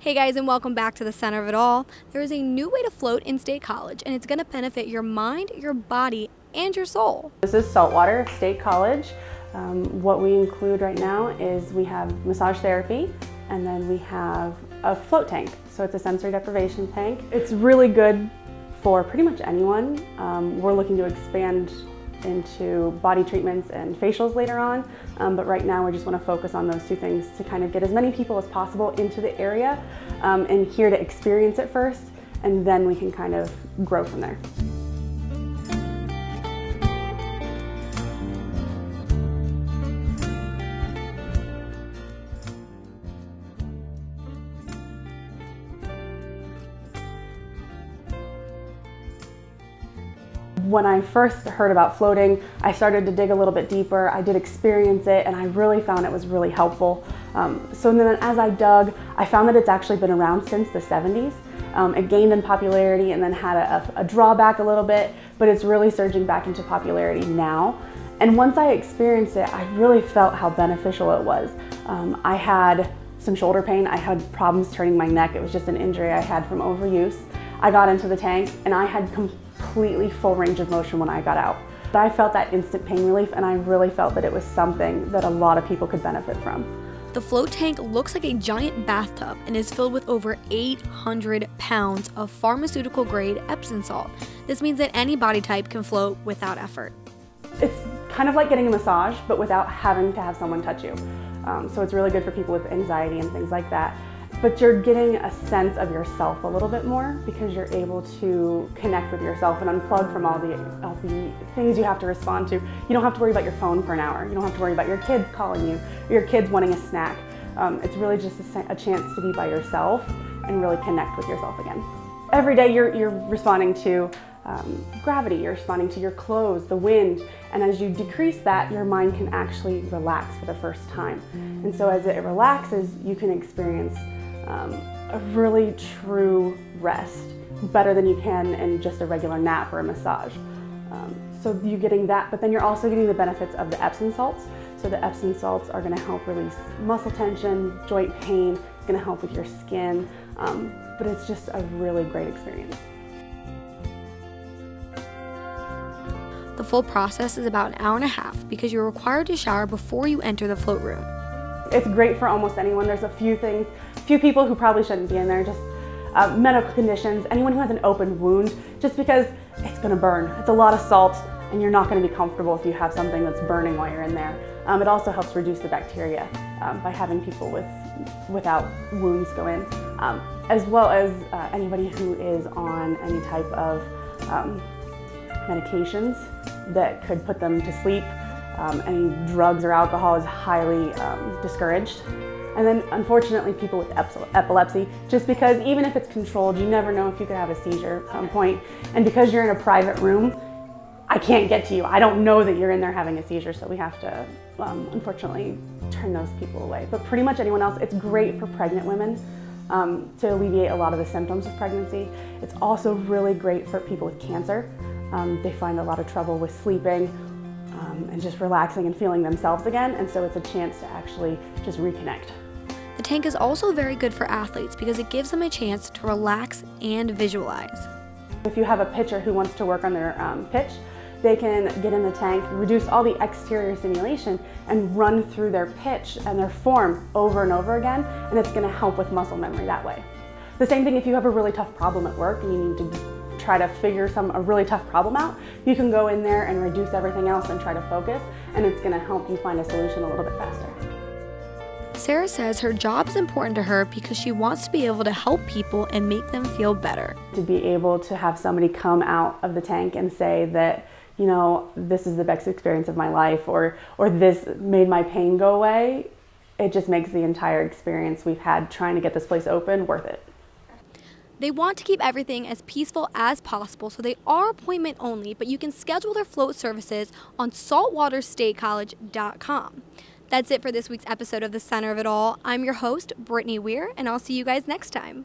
Hey guys, and welcome back to the center of it all. There is a new way to float in State College, and it's going to benefit your mind, your body, and your soul. This is Saltwater State College. What we include right now is we have massage therapy, and then we have a float tank. So it's a sensory deprivation tank. It's really good for pretty much anyone. We're looking to expand into body treatments and facials later on, but right now we just want to focus on those two things to kind of get as many people as possible into the area and here to experience it first, and then we can kind of grow from there. When I first heard about floating, I started to dig a little bit deeper. I did experience it, and I really found it was really helpful. So then as I dug, I found that it's actually been around since the 70s. It gained in popularity and then had a drawback a little bit, but it's really surging back into popularity now. And once I experienced it, I really felt how beneficial it was. I had some shoulder pain. I had problems turning my neck. It was just an injury I had from overuse. I got into the tank and I had completely full range of motion when I got out. But I felt that instant pain relief, and I really felt that it was something that a lot of people could benefit from. The float tank looks like a giant bathtub and is filled with over 800 pounds of pharmaceutical grade Epsom salt. This means that any body type can float without effort. It's kind of like getting a massage, but without having to have someone touch you. So it's really good for people with anxiety and things like that. But you're getting a sense of yourself a little bit more because you're able to connect with yourself and unplug from all the things you have to respond to. You don't have to worry about your phone for an hour. You don't have to worry about your kids calling you or your kids wanting a snack. It's really just a chance to be by yourself and really connect with yourself again. Every day you're responding to gravity, you're responding to your clothes, the wind, and as you decrease that, your mind can actually relax for the first time. And so as it relaxes, you can experience a really true rest, better than you can in just a regular nap or a massage. So you're getting that, but then you're also getting the benefits of the Epsom salts. So the Epsom salts are going to help release muscle tension, joint pain, it's going to help with your skin, but it's just a really great experience. The full process is about an hour and a half because you're required to shower before you enter the float room. It's great for almost anyone. There's a few people who probably shouldn't be in there, just medical conditions, anyone who has an open wound, just because it's going to burn. It's a lot of salt and you're not going to be comfortable if you have something that's burning while you're in there. It also helps reduce the bacteria by having people without wounds go in, as well as anybody who is on any type of medications that could put them to sleep. Any drugs or alcohol is highly discouraged. And then unfortunately people with epilepsy, just because even if it's controlled, you never know if you could have a seizure at some point. And because you're in a private room, I can't get to you. I don't know that you're in there having a seizure, so we have to unfortunately turn those people away. But pretty much anyone else, it's great for pregnant women to alleviate a lot of the symptoms of pregnancy. It's also really great for people with cancer. They find a lot of trouble with sleeping and just relaxing and feeling themselves again, and so it's a chance to actually just reconnect. The tank is also very good for athletes because it gives them a chance to relax and visualize. If you have a pitcher who wants to work on their pitch, they can get in the tank, reduce all the exterior stimulation, and run through their pitch and their form over and over again, and it's going to help with muscle memory that way. The same thing if you have a really tough problem at work and you need to try to figure a really tough problem out, you can go in there and reduce everything else and try to focus, and it's going to help you find a solution a little bit faster. Sarah says her job is important to her because she wants to be able to help people and make them feel better. To be able to have somebody come out of the tank and say that, you know, this is the best experience of my life, or this made my pain go away, it just makes the entire experience we've had trying to get this place open worth it. They want to keep everything as peaceful as possible, so they are appointment only, but you can schedule their float services on saltwaterstatecollege.com. That's it for this week's episode of The Center of It All. I'm your host, Brittany Weir, and I'll see you guys next time.